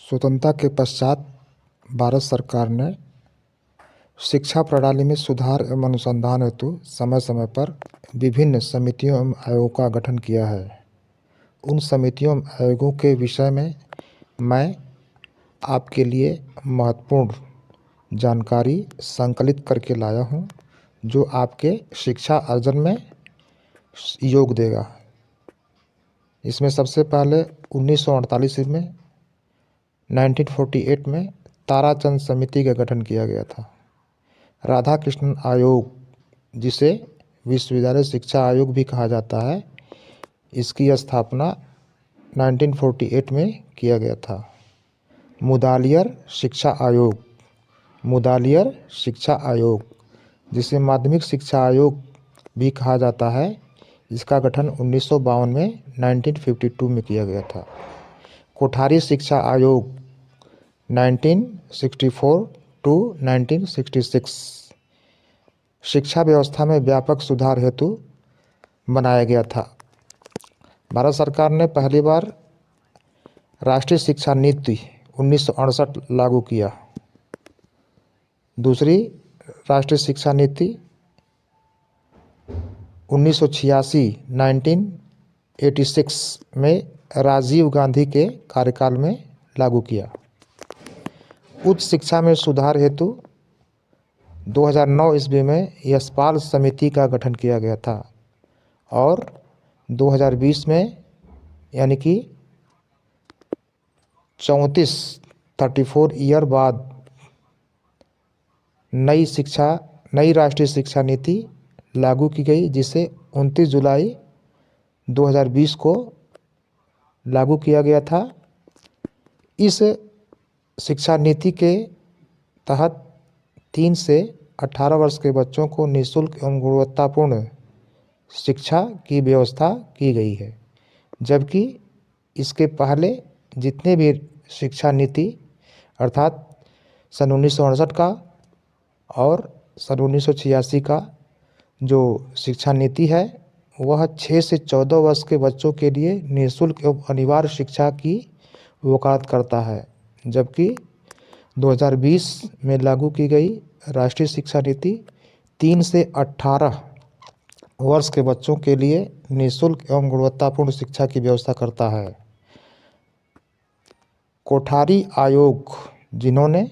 स्वतंत्रता के पश्चात भारत सरकार ने शिक्षा प्रणाली में सुधार एवं अनुसंधान हेतु समय समय पर विभिन्न समितियों एवं आयोगों का गठन किया है। उन समितियों एवं आयोगों के विषय में मैं आपके लिए महत्वपूर्ण जानकारी संकलित करके लाया हूँ, जो आपके शिक्षा अर्जन में योग देगा। इसमें सबसे पहले 1948 में 1948 में ताराचंद समिति का गठन किया गया था। राधाकृष्णन आयोग, जिसे विश्वविद्यालय शिक्षा आयोग भी कहा जाता है, इसकी स्थापना 1948 में किया गया था। मुदालियर शिक्षा आयोग, मुदालियर शिक्षा आयोग, जिसे माध्यमिक शिक्षा आयोग भी कहा जाता है, इसका गठन 1952 में 1952 में किया गया था। कोठारी शिक्षा आयोग 1964 टू 1966 शिक्षा व्यवस्था में व्यापक सुधार हेतु बनाया गया था। भारत सरकार ने पहली बार राष्ट्रीय शिक्षा नीति 1968 लागू किया। दूसरी राष्ट्रीय शिक्षा नीति 1986 में राजीव गांधी के कार्यकाल में लागू किया। उच्च शिक्षा में सुधार हेतु 2009 ईस्वी में यशपाल समिति का गठन किया गया था और 2020 में यानी कि 34 ईयर बाद नई राष्ट्रीय शिक्षा नीति लागू की गई, जिसे 29 जुलाई 2020 को लागू किया गया था। इस शिक्षा नीति के तहत 3 से 18 वर्ष के बच्चों को निःशुल्क एवं गुणवत्तापूर्ण शिक्षा की व्यवस्था की गई है, जबकि इसके पहले जितने भी शिक्षा नीति अर्थात सन 1968 का और सन 1986 का जो शिक्षा नीति है, वह 6 से 14 वर्ष के बच्चों के लिए निःशुल्क एवं अनिवार्य शिक्षा की वकालत करता है, जबकि 2020 में लागू की गई राष्ट्रीय शिक्षा नीति 3 से 18 वर्ष के बच्चों के लिए निःशुल्क एवं गुणवत्तापूर्ण शिक्षा की व्यवस्था करता है। कोठारी आयोग, जिन्होंने